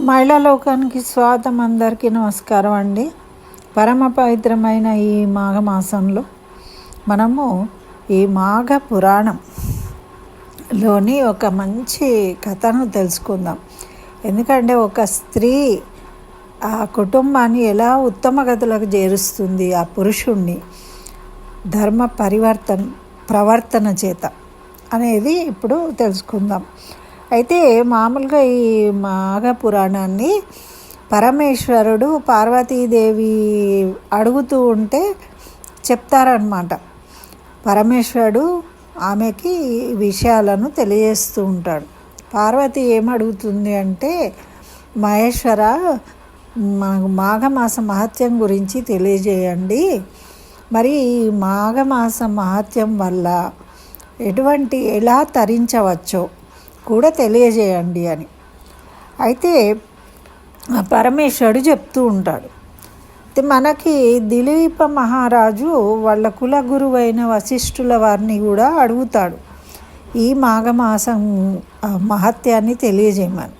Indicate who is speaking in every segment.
Speaker 1: మహిళా లోకానికి స్వాగతం. అందరికీ నమస్కారం అండి. పరమ పవిత్రమైన ఈ మాఘమాసంలో మనము ఈ మాఘ పురాణంలోని ఒక మంచి కథను తెలుసుకుందాం. ఎందుకంటే ఒక స్త్రీ ఆ కుటుంబాన్ని ఎలా ఉత్తమ గతులకు చేరుస్తుంది, ఆ పురుషుణ్ణి ధర్మ ప్రవర్తన చేత అనేది ఇప్పుడు తెలుసుకుందాం. అయితే మామూలుగా ఈ మాఘ పురాణాన్ని పరమేశ్వరుడు పార్వతీదేవి అడుగుతూ ఉంటే చెప్తారనమాట. పరమేశ్వరుడు ఆమెకి విషయాలను తెలియజేస్తూ ఉంటాడు. పార్వతి ఏమడుగుతుంది అంటే, మహేశ్వర, మాఘమాస మహత్యం గురించి తెలియజేయండి. మరి ఈ మాఘమాస మహత్యం వల్ల ఎలా తరించవచ్చో కూడా తెలియజేయండి అని. అయితే పరమేశ్వరుడు చెప్తూ ఉంటాడు. మనకి దిలీప మహారాజు వాళ్ళ కులగురువైన వశిష్ఠుల వారిని కూడా అడుగుతాడు ఈ మాఘమాసం మహత్యాన్ని తెలియజేయమని.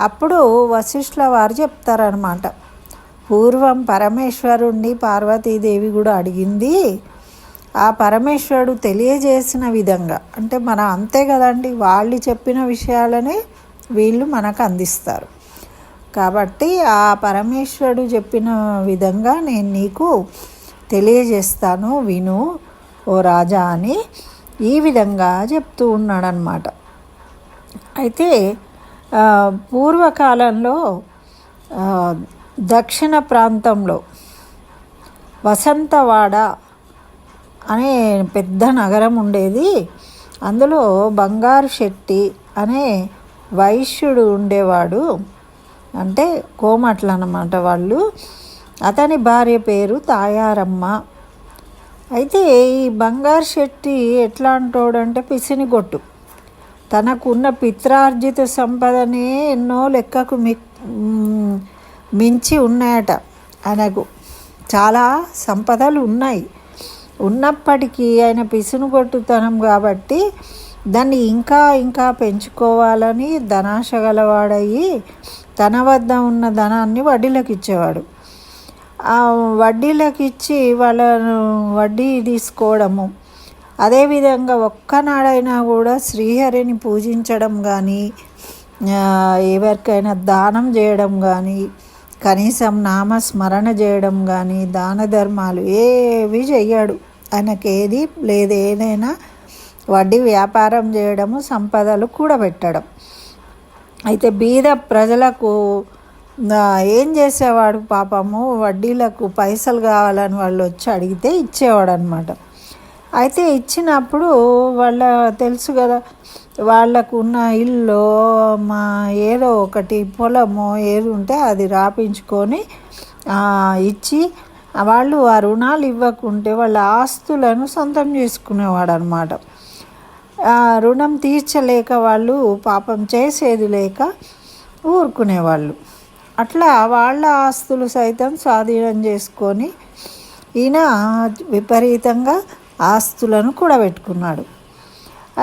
Speaker 1: అప్పుడు వశిష్ఠుల వారు చెప్తారనమాట, పూర్వం పరమేశ్వరుణ్ణి పార్వతీదేవి కూడా అడిగింది. ఆ పరమేశ్వరుడు తెలియజేసిన విధంగా, అంటే మనం అంతే కదండి, వాళ్ళు చెప్పిన విషయాలనే వీళ్ళు మనకు అందిస్తారు. కాబట్టి ఆ పరమేశ్వరుడు చెప్పిన విధంగా నేను నీకు తెలియజేస్తాను, విను ఓ రాజా అని ఈ విధంగా చెప్తూ ఉన్నాడనమాట. అయితే పూర్వకాలంలో దక్షిణ ప్రాంతంలో వసంతవాడ అనే పెద్ద నగరం ఉండేది. అందులో బంగారు శెట్టి అనే వైశ్యుడు ఉండేవాడు. అంటే కోమట్లు అన్నమాట వాళ్ళు. అతని భార్య పేరు తాయారమ్మ. అయితే ఈ బంగారు శెట్టి ఎట్లా అంటాడంటే పిసినిగొట్టు. తనకున్న పిత్రార్జిత సంపదనే ఎన్నో లెక్కకు మించి ఉన్నాయట. ఆయనకు చాలా సంపదలు ఉన్నప్పటికీ ఆయన పిసునుగొట్టుతనం కాబట్టి దాన్ని ఇంకా ఇంకా పెంచుకోవాలని ధనాశ గలవాడయ్యి తన వద్ద ఉన్న ధనాన్ని వడ్డీలకు ఇచ్చేవాడు. ఆ వడ్డీలకు ఇచ్చి వాళ్ళను వడ్డీ తీసుకోవడము, అదేవిధంగా ఒక్కనాడైనా కూడా శ్రీహరిని పూజించడం కానీ, ఎవరికైనా దానం చేయడం కానీ, కనీసం నామస్మరణ చేయడం కానీ, దాన ధర్మాలు ఏవి చెయ్యాడు. ఆయనకేది లేదు. ఏదైనా వడ్డీ వ్యాపారం చేయడము, సంపదలు కూడబెట్టడం. అయితే బీద ప్రజలకు ఏం చేసేవాడు పాపము, వడ్డీలకు పైసలు కావాలని వాళ్ళు వచ్చి అడిగితే ఇచ్చేవాడు అనమాట. అయితే ఇచ్చినప్పుడు తెలుసు కదా, వాళ్ళకు ఉన్న ఇల్లు ఏదో ఒకటి పొలమో ఏది ఉంటే అది రాపించుకొని ఇచ్చి, వాళ్ళు ఆ రుణాలు ఇవ్వకుంటే వాళ్ళ ఆస్తులను సొంతం చేసుకునేవాడు అనమాట. రుణం తీర్చలేక వాళ్ళు పాపం చేసేది లేక ఊరుకునేవాళ్ళు. అట్లా వాళ్ళ ఆస్తులు సైతం స్వాధీనం చేసుకొని ఈయన విపరీతంగా ఆస్తులను కూడబెట్టుకున్నాడు.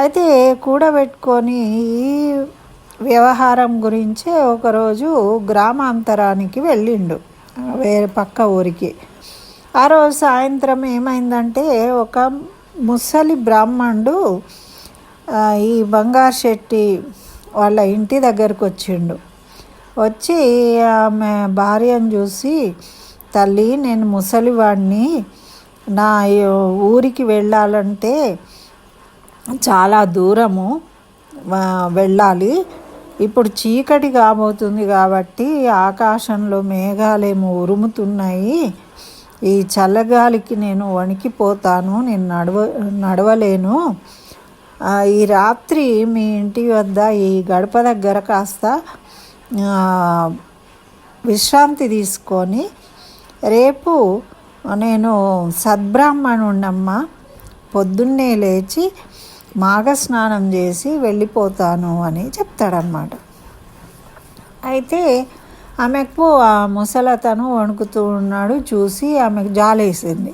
Speaker 1: అయితే కూడబెట్టుకొని ఈ వ్యవహారం గురించే ఒకరోజు గ్రామాంతరానికి వెళ్ళిండు, వేరే పక్క ఊరికి. ఆ రోజు సాయంత్రం ఏమైందంటే, ఒక ముసలి బ్రాహ్మణుడు ఈ బంగారు శెట్టి వాళ్ళ ఇంటి దగ్గరకు వచ్చి ఆమె భార్యను చూసి, తల్లి, నేను ముసలివాడిని, నా ఊరికి వెళ్ళాలంటే చాలా దూరము వెళ్ళాలి. ఇప్పుడు చీకటి కాబోతుంది కాబట్టి ఆకాశంలో మేఘాలేమో ఉరుముతున్నాయి. ఈ చల్లగాలికి నేను వణికిపోతాను, నేను నడవలేను. ఈ రాత్రి మీ ఇంటి వద్ద ఈ గడప దగ్గర కాస్త విశ్రాంతి తీసుకొని రేపు నేను సద్బ్రాహ్మణున్నమ్మ, పొద్దున్నే లేచి మాఘస్నానం చేసి వెళ్ళిపోతాను అని చెప్తాడనమాట. అయితే ఆమెకు ఆ ముసలతను వణుకుతూ ఉన్నాడు చూసి ఆమెకు జాలేసింది.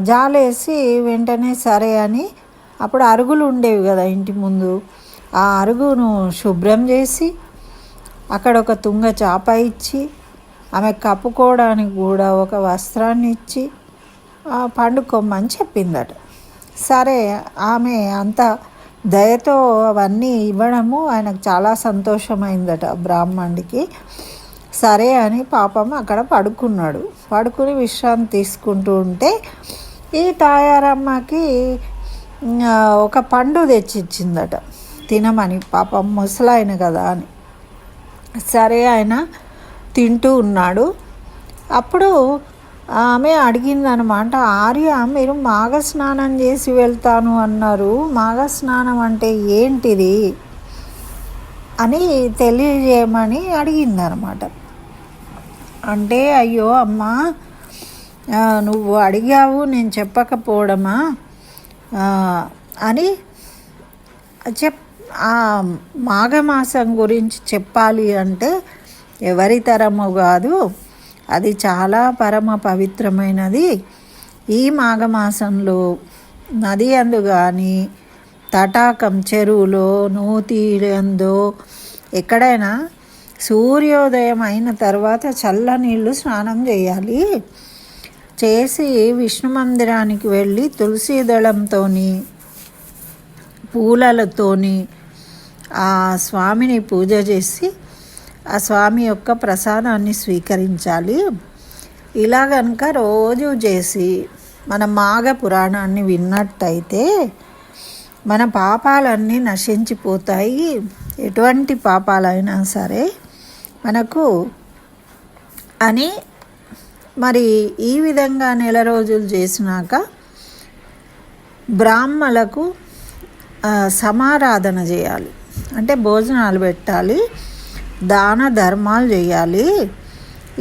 Speaker 1: జాలేసి వెంటనే సరే అని, అప్పుడు అరుగులు ఉండేవి కదా ఇంటి ముందు, ఆ అరుగును శుభ్రం చేసి అక్కడ ఒక తుంగ చాప ఇచ్చి ఆమె కప్పుకోవడానికి కూడా ఒక వస్త్రాన్ని ఇచ్చి పండుకోమని చెప్పిందట. సరే, ఆమె అంత దయతో అవన్నీ ఇవ్వడము ఆయనకు చాలా సంతోషమైందట బ్రాహ్మణుడికి. సరే అని పాపం అక్కడ పడుకున్నాడు. పడుకుని విశ్రాంతి తీసుకుంటూ ఉంటే ఈ తాయారమ్మకి ఒక పండు తెచ్చిచ్చిందట తినమని, పాపం ముసలాయన కదా అని. సరే, ఆయన తింటూ ఉన్నాడు. అప్పుడు ఆమె అడిగిందనమాట, ఆర్య మీరు మాఘ స్నానం చేసి వెళ్తాను అన్నారు, మాఘ స్నానం అంటే ఏంటిది అని తెలియజేయమని అడిగిందనమాట. అంటే అయ్యో అమ్మా, నువ్వు అడిగావు నేను చెప్పకపోవడమా అని మాఘమాసం గురించి చెప్పాలి అంటే ఎవరి తరము కాదు, అది చాలా పరమ పవిత్రమైనది. ఈ మాఘమాసంలో నది అందు కానీ తటాకం చెరువులో నూతి అందో ఎక్కడైనా సూర్యోదయం అయిన తర్వాత చల్లనీళ్ళు స్నానం చేయాలి. చేసి విష్ణు మందిరానికి వెళ్ళి తులసి దళంతో పూలతోని ఆ స్వామిని పూజ చేసి ఆ స్వామి యొక్క ప్రసాదాన్ని స్వీకరించాలి. ఇలా కనుక రోజు చేసి మన మాఘ పురాణాన్ని విన్నట్టయితే మన పాపాలన్నీ నశించిపోతాయి. ఎటువంటి పాపాలైనా సరే మనకు అని మరి ఈ విధంగా నెల రోజులు చేసినాక బ్రాహ్మలకు సమారాధన చేయాలి, అంటే భోజనాలు పెట్టాలి, దాన ధర్మాలు చేయాలి.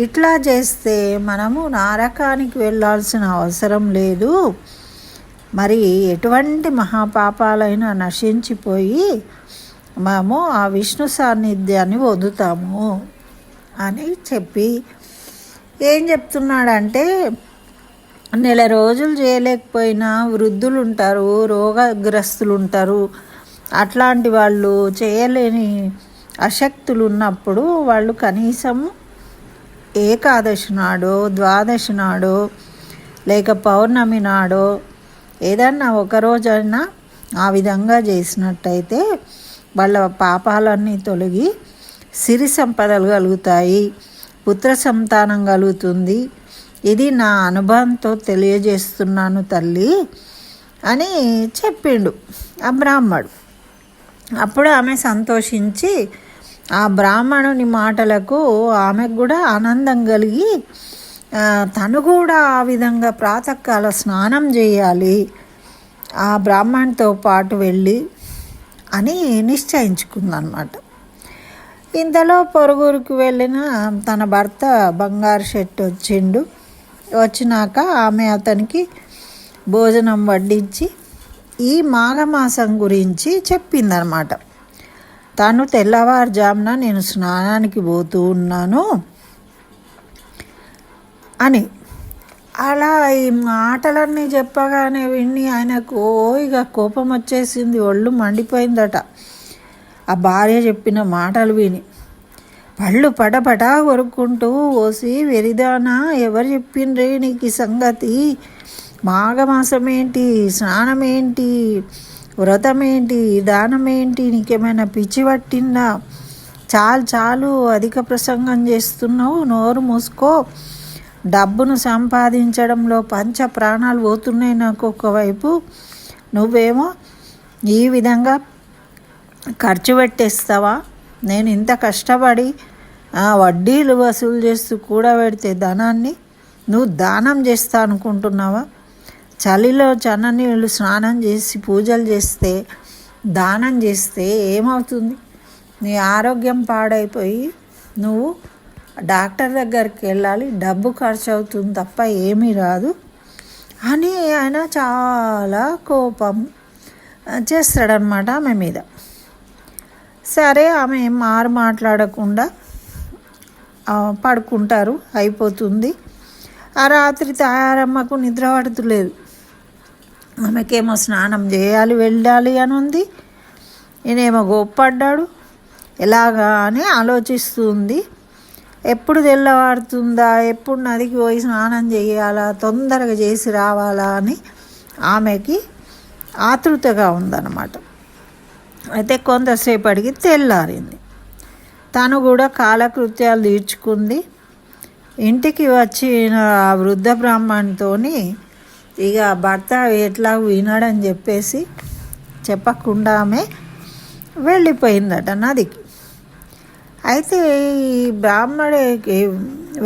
Speaker 1: ఇట్లా చేస్తే మనము నరకానికి వెళ్ళాల్సిన అవసరం లేదు. మరి ఎటువంటి మహాపాపాలైనా నశించిపోయి మేము ఆ విష్ణు సాన్నిధ్యాన్ని పొందుతాము అని చెప్పి ఏం చెప్తున్నాడంటే, నెల రోజులు చేయలేకపోయినా వృద్ధులు ఉంటారు, రోగగ్రస్తులు ఉంటారు, అట్లాంటి వాళ్ళు చేయలేని అశక్తులు ఉన్నప్పుడు వాళ్ళు కనీసం ఏకాదశి నాడో ద్వాదశి నాడో లేక పౌర్ణమి నాడో ఏదన్నా ఒకరోజైనా ఆ విధంగా చేసినట్టయితే వాళ్ళ పాపాలన్నీ తొలగి సిరి సంపదలు కలుగుతాయి, పుత్ర సంతానం కలుగుతుంది. ఇది నా అనుభవంతో తెలియజేస్తున్నాను తల్లి అని చెప్పిండు ఆ బ్రాహ్మడు. అప్పుడు ఆమె సంతోషించి ఆ బ్రాహ్మణుని మాటలకు ఆమెకు కూడా ఆనందం కలిగి తను కూడా ఆ విధంగా ప్రాతకాల స్నానం చేయాలి ఆ బ్రాహ్మణునితో పాటు వెళ్ళి అని నిశ్చయించుకుందనమాట. ఇంతలో పొరుగురికి వెళ్ళిన తన భర్త బంగారు షెట్టి వచ్చిండు. వచ్చినాక ఆమె అతనికి భోజనం వడ్డించి ఈ మాఘమాసం గురించి చెప్పిందనమాట. తను తెల్లవారుజామున నేను స్నానానికి పోతూ ఉన్నాను అని. అలా ఈ మాటలన్నీ చెప్పగానే విని ఆయనకు ఇక కోపం వచ్చేసింది, ఒళ్ళు మండిపోయిందట. ఆ భార్య చెప్పిన మాటలు విని పళ్ళు పటపటా కొరుక్కుంటూ ఓసి వెరిదానా, ఎవరు చెప్పిండ్రే నీకు ఈ సంగతి? మాఘమాసం ఏంటి, స్నానం ఏంటి, వ్రతం ఏంటి, దానం ఏంటి, నీకేమైనా పిచ్చి పట్టిందా? చాలు అధిక ప్రసంగం చేస్తున్నావు, నోరు మూసుకో. డబ్బును సంపాదించడంలో పంచ ప్రాణాలు పోతున్నాయి నాకు ఒకవైపు, నువ్వేమో ఈ విధంగా ఖర్చు పెట్టేస్తావా? నేను ఇంత కష్టపడి వడ్డీలు వసూలు చేస్తూ కూడబెడితే ధనాన్ని నువ్వు దానం చేస్తా అనుకుంటున్నావా? చలిలో చన్ననీళ్ళు స్నానం చేసి పూజలు చేస్తే దానం చేస్తే ఏమవుతుంది? నీ ఆరోగ్యం పాడైపోయి నువ్వు డాక్టర్ దగ్గరికి వెళ్ళాలి, డబ్బు ఖర్చు అవుతుంది తప్ప ఏమీ రాదు అని ఆయన చాలా కోపం చేస్తాడనమాట ఆమె మీద. సరే, ఆమె మాట్లాడకుండా పడుకుంటారు, అయిపోతుంది. ఆ రాత్రి తాయారమ్మకు నిద్ర పడుతులేదు. ఆమెకేమో స్నానం చేయాలి వెళ్ళాలి అని ఉంది, ఈయనేమో గోప్పడ్డాడు. ఎలాగా అని ఆలోచిస్తుంది. ఎప్పుడు తెల్లవారుతుందా, ఎప్పుడు నదికి పోయి స్నానం చేయాలా, తొందరగా చేసి రావాలా అని ఆమెకి ఆతృతగా ఉందన్నమాట. అయితే కొంతసేపటికి తెల్లారింది. తను కూడా కాలకృత్యాలు తీర్చుకుంది. ఇంటికి వచ్చిన ఆ వృద్ధ బ్రాహ్మణితో ఇక భర్త ఎట్లా వినడని చెప్పేసి చెప్పకుండా ఆమె వెళ్ళిపోయిందట నదికి. అయితే ఈ బ్రాహ్మడికి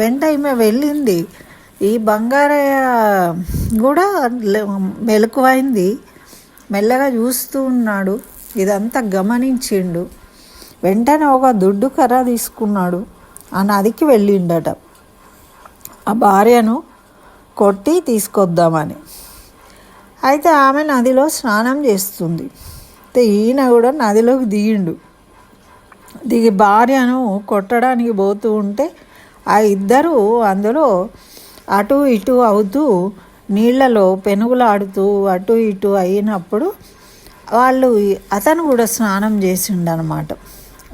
Speaker 1: వెంట ఈమె వెళ్ళింది. ఈ బంగారయ్య కూడా మెలకువైంది, మెల్లగా చూస్తూ ఉన్నాడు. ఇదంతా గమనించిండు. వెంటనే ఒక దుడ్డు కర్ర తీసుకున్నాడు, ఆ నదికి వెళ్ళిండట ఆ భార్యను కొట్టి తీసుకొద్దామని. అయితే ఆమె నదిలో స్నానం చేస్తుంది. అయితే ఈయన కూడా నదిలోకి దిగి భార్యను కొట్టడానికి పోతూ ఉంటే ఆ ఇద్దరు అందులో అటు ఇటు అవుతూ నీళ్లలో పెనుగులాడుతూ అటు ఇటు అయినప్పుడు అతను కూడా స్నానం చేసిండనమాట.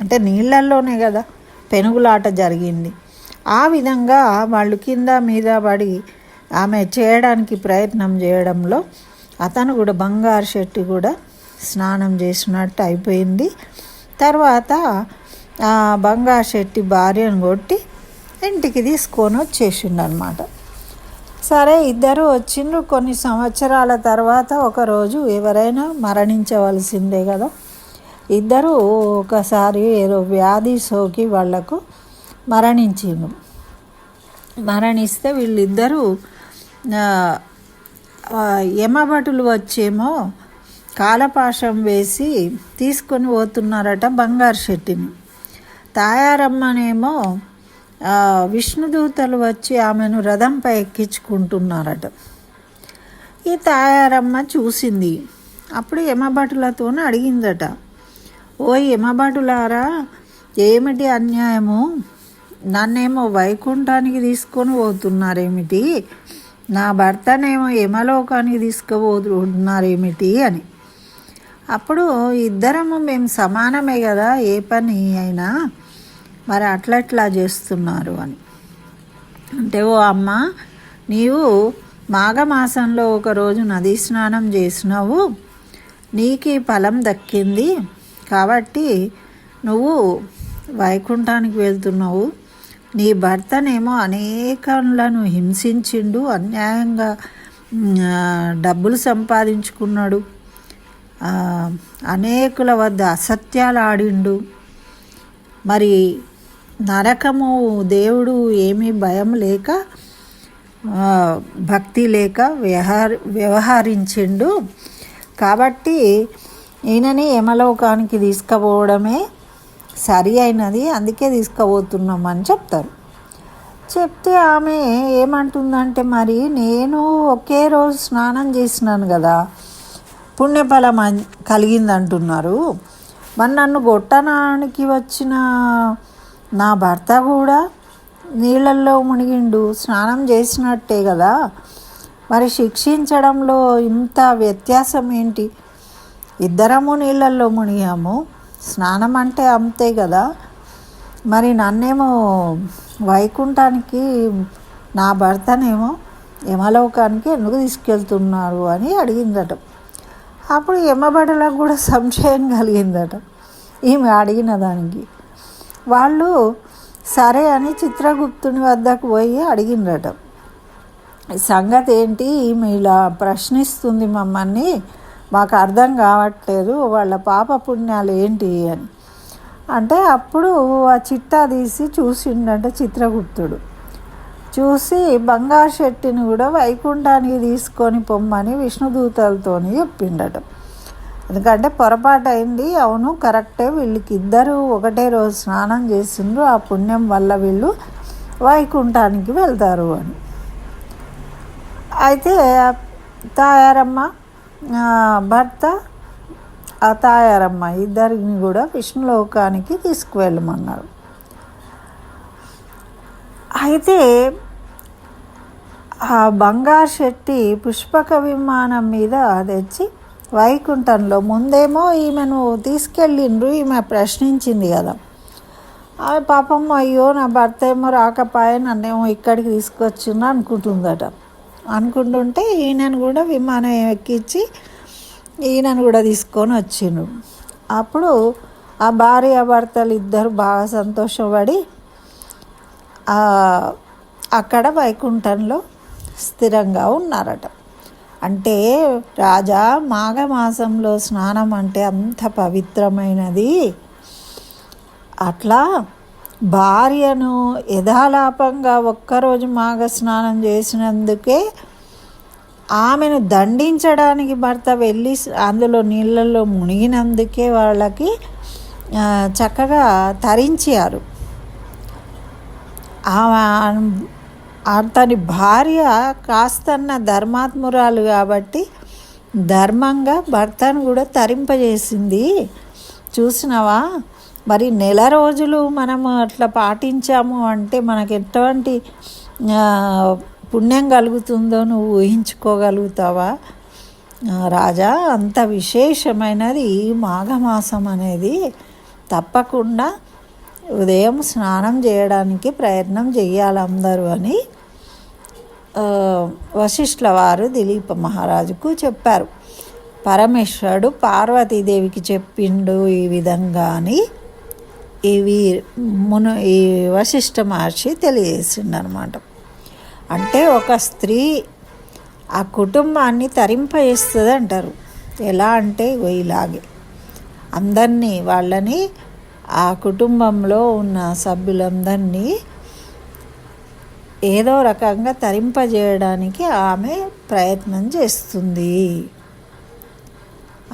Speaker 1: అంటే నీళ్ళల్లోనే కదా పెనుగులాట జరిగింది. ఆ విధంగా వాళ్ళు కింద మీద పడి ఆమె చేయడానికి ప్రయత్నం చేయడంలో అతను కూడా బంగారు శెట్టి కూడా స్నానం చేసినట్టు అయిపోయింది. తర్వాత బంగారు శెట్టి భార్యను కొట్టి ఇంటికి తీసుకొని వచ్చేసిండు అనమాట. సరే, ఇద్దరు వచ్చిండ్రు. కొన్ని సంవత్సరాల తర్వాత ఒకరోజు ఎవరైనా మరణించవలసిందే కదా. ఇద్దరు ఒకసారి ఏదో వ్యాధి సోకి వాళ్లకు మరణిస్తే వీళ్ళిద్దరూ యమభటులు వచ్చేమో కాలపాశం వేసి తీసుకొని పోతున్నారట బంగారు శెట్టిని. తాయారమ్మనేమో విష్ణుదూతలు వచ్చి ఆమెను రథంపై ఎక్కించుకుంటున్నారట. ఈ తాయారమ్మ చూసింది. అప్పుడు యమభటులతో అడిగిందట, ఓ యమభటులారా, ఏమిటి అన్యాయము, నన్నేమో వైకుంఠానికి తీసుకొని పోతున్నారేమిటి, నా భర్తనేమో యమలోకానికి తీసుకుపోతున్నారేమిటి అని. అప్పుడు ఇద్దరము మేము సమానమే కదా, ఏ పని అయినా, మరి అట్లా చేస్తున్నారు అని అంటే, ఓ అమ్మ, నీవు మాఘమాసంలో ఒకరోజు నదీ స్నానం చేసినావు, నీకు ఈ ఫలం దక్కింది కాబట్టి నువ్వు వైకుంఠానికి వెళ్తున్నావు. నీ భర్తనేమో అనేకలను హింసించిండు, అన్యాయంగా డబ్బులు సంపాదించుకున్నాడు, అనేకుల వద్ద అసత్యాలు ఆడిండు. మరి నరకము దేవుడు ఏమీ భయం లేక భక్తి లేక వ్యవహరించిండు. కాబట్టి ఈయనని యమలోకానికి తీసుకుపోవడమే సరి అయినది, అందుకే తీసుకుపోతున్నామని చెప్తారు. చెప్తే ఆమె ఏమంటుందంటే, మరి నేను ఒకే రోజు స్నానం చేసినాను కదా, పుణ్యఫలం కలిగింది అంటున్నారు. మరి నన్ను కొట్టడానికి వచ్చిన నా భర్త కూడా నీళ్ళల్లో మునిగిండు, స్నానం చేసినట్టే కదా, మరి శిక్షించడంలో ఇంత వ్యత్యాసం ఏంటి? ఇద్దరము నీళ్ళల్లో మునిగాము, స్నానం అంటే అంతే కదా, మరి నన్నేమో వైకుంఠానికి, నా భర్తనేమో యమలోకానికి ఎందుకు తీసుకెళ్తున్నారు అని అడిగిందట. అప్పుడు యమభటులకు కూడా సంశయం కలిగిందట ఈమె అడిగిన దానికి. వాళ్ళు సరే అని చిత్రగుప్తుని వద్దకు పోయి అడిగిందట, సంగతి ఏంటి, ఈమె ఇలా ప్రశ్నిస్తుంది మమ్మల్ని, మాకు అర్థం కావట్లేదు, వాళ్ళ పాప పుణ్యాలు ఏంటి అని అంటే, అప్పుడు ఆ చిట్టా తీసి చూసిండట చిత్రగుప్తుడు. చూసి బంగారు శెట్టిని కూడా వైకుంఠానికి తీసుకొని పొమ్మని విష్ణుదూతలతో చెప్పిండట. ఎందుకంటే పొరపాటు అయింది, అవును కరెక్టే, వీళ్ళకి ఇద్దరు ఒకటే రోజు స్నానం చేసిండ్రు, ఆ పుణ్యం వల్ల వీళ్ళు వైకుంఠానికి వెళ్తారు అని. అయితే తాయారమ్మ భర్త, ఆ తాయారమ్మ ఇద్దరిని కూడా విష్ణులోకానికి తీసుకువెళ్ళమన్నారు. అయితే ఆ బంగారు శెట్టి పుష్పక విమానం మీద తెచ్చి వైకుంఠంలో, ముందేమో ఈమెను తీసుకెళ్ళిండ్రు, ఈమె ప్రశ్నించింది కదా, ఆమె పాపం అయ్యో నా భర్త ఏమో రాకపోయే నన్నేమో ఇక్కడికి తీసుకొచ్చిండు అనుకుంటుందట. అనుకుంటుంటే ఈయనను కూడా విమానం ఎక్కించి ఈయనను కూడా తీసుకొని వచ్చిండు. అప్పుడు ఆ భార్యాభర్తలు ఇద్దరు బాగా సంతోషపడి అక్కడ వైకుంఠంలో స్థిరంగా ఉన్నారట. అంటే రాజా, మాఘమాసంలో స్నానం అంటే అంత పవిత్రమైనది. అట్లా భార్యను యథాలాపంగా ఒక్కరోజు మాఘ స్నానం చేసినందుకే ఆమెను దండించడానికి భర్త వెళ్ళి అందులో నీళ్ళల్లో మునిగినందుకే వాళ్ళకి చక్కగా తరించారు. అతని భార్య కాస్తన్న ధర్మాత్మురాలు కాబట్టి ధర్మంగా భర్తను కూడా తరింపజేసింది. చూసినావా, మరి నెల రోజులు మనము అట్లా పాటించాము అంటే మనకు ఎటువంటి పుణ్యం కలుగుతుందో నువ్వు ఊహించుకోగలుగుతావా రాజా? అంత విశేషమైనది ఈ మాఘమాసం అనేది. తప్పకుండా ఉదయం స్నానం చేయడానికి ప్రయత్నం చేయాలి అందరూ అని వశిష్ఠుల వారు దిలీప మహారాజుకు చెప్పారు. పరమేశ్వరుడు పార్వతీదేవికి చెప్పిండు ఈ విధంగా అని ఈ వశిష్ఠ మహర్షి తెలియజేసిండు అనమాట. అంటే ఒక స్త్రీ ఆ కుటుంబాన్ని తరింపజేస్తుంది అంటారు. ఎలా అంటే ఇలాగే అందరినీ వాళ్ళని ఆ కుటుంబంలో ఉన్న సభ్యులందరినీ ఏదో రకంగా తరింపజేయడానికి ఆమె ప్రయత్నం చేస్తుంది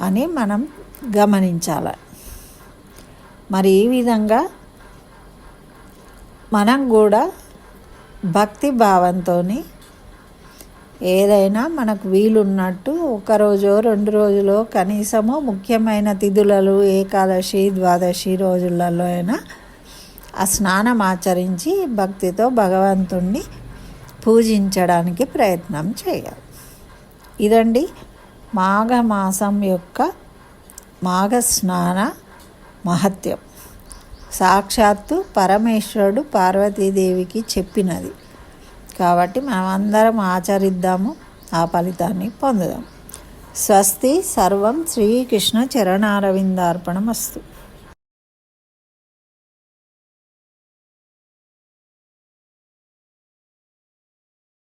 Speaker 1: అని మనం గమనించాలి. మరి ఈ విధంగా మనం కూడా భక్తి భావంతో ఏదైనా మనకు వీలున్నట్టు ఒకరోజు 2 రోజులో కనీసము ముఖ్యమైన తిథులలో ఏకాదశి ద్వాదశి రోజులలో అయినా ఆ స్నానం ఆచరించి భక్తితో భగవంతుణ్ణి పూజించడానికి ప్రయత్నం చేయాలి. ఇదండి మాఘమాసం యొక్క మాఘ స్నాన మహత్యం. సాక్షాత్తు పరమేశ్వరుడు పార్వతీదేవికి చెప్పినది కాబట్టి మనం అందరం ఆచరిద్దాము, ఆ ఫలితాన్ని పొందుదాం. స్వస్తి. సర్వం శ్రీకృష్ణ చరణారవిందార్పణమస్తు.